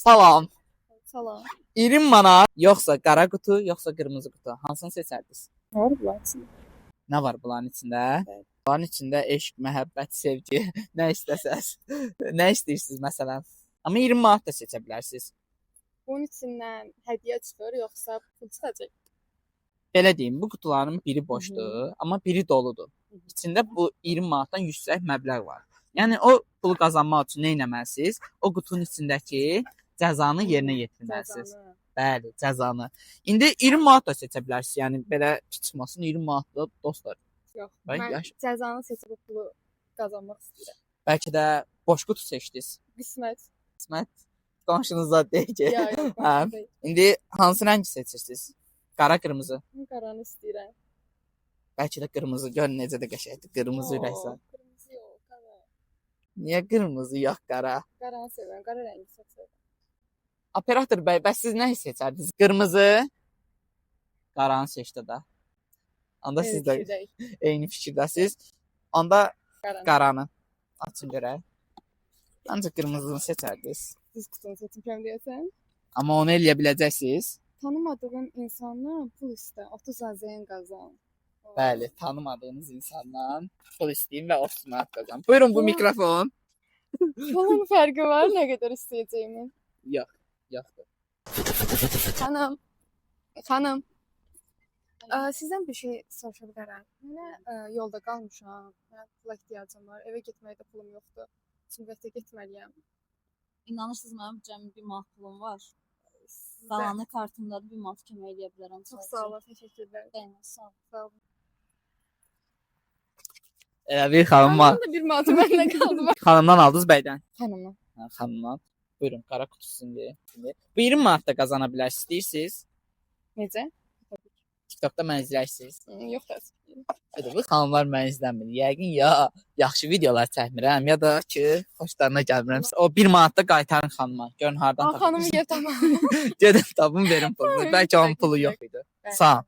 Salam. Salam. 20 manat yoxsa qara qutu, yoxsa qırmızı qutu? Hansını seçərdiniz? Nə var bunun içində? Nə var bunların içində? Evet. Bunların içində eşq, məhəbbət, sevgi, nə istəsəz. Nə istəyirsiniz məsələn? Amma 20 manat da seçə bilərsiniz. Bunun içindən hədiyyə çıxır, yoxsa pul çıxacaq? Belə deyim, bu qutuların biri boşdur, amma biri doludur. İçində bu 20 manatdan yüksək məbləğ var. Yəni o pulu qazanmaq üçün nə etməlisiniz? O qutunun içindəki cəzanı yerinə yetirməlisiniz. Cəzanı. Bəli, cəzanı. İndi 20 manat da seçə bilərsiniz. Yəni belə çıxmasın 20 manatla dostlar. Yox, Bax, mən yaş- cəzanı seçib o pulu qazanmaq istəyirəm. Bəlkə də boş qutu seçdiniz. Qismət. İsmət qonşunuzda deyək ki. Ya, yox, Hə. deyil. İndi hansı rəngi seçirsiniz? Qara, qırmızı. Mən qaranı istəyirəm. Bəlkə də qırmızı. Gör necə də qəşəngdir. Qırmızı ürəksən. Qırmızı yox, qara. Niyə qırmızı yox qara? Qaranı sevirəm, qara rəngi çox sevirəm. Operator bəy, bəs siz nə seçərdiniz? Qırmızı, qaranı seçdi də. Onda siz də Fikirdəyik. eyni fikirdəsiz. Onda Qaranı. qaranı açın görək. Ancaq qırmızını seçərdiniz. Düz qutunu seçmişəm deyəsən. Amma onu eləyə biləcəksiniz. Tanımadığın insandan pul istə, 30 azəyin qazan. Bəli, tanımadığınız insandan pul istəyin və 30 manat qazan. Buyurun bu Vay. mikrofon. Pulun fərqi var, nə qədər istəyəcəyimin. Yox, yoxdur. Xanım. Xanım. Sizdən bir şey soruşa bilərəm. Mənə yolda qalmışam. Mənə pula ehtiyacım var. Evə getməyə də pulum yoxdur. Sümqətə getməliyəm. İnanırsınız mənim cəmi 1 manat pulum var. Sizə Qalanı kartımdadır 1 manat kömək eləyə bilərəm. çox sağ olun, təşəkkürlər. Dəyməz, sağ olun. Sağ olun. Elə bir xanım var. Xanımın da bir manatı məndə qaldı. Xanımdan aldınız bəydən. Xanımın. Hə, xanımdan. Buyurun, qara qutusundur. Bu 20 manat da qazana bilərsiniz. İstəyirsiniz? Necə? TikTokda məni izləyirsiniz. Yox da. Hadi bu xanımlar məni izləmir. Yəqin ya yaxşı videolar çəkmirəm ya da ki, xoşlarına gəlmirəm. O 1 manat da qaytarın xanıma. Görün hardan Xanımı tapırsınız. yer tamam. Gedin tapın verin pulunu. Bəlkə onun pulu yox idi. Bəli. Sağ ol.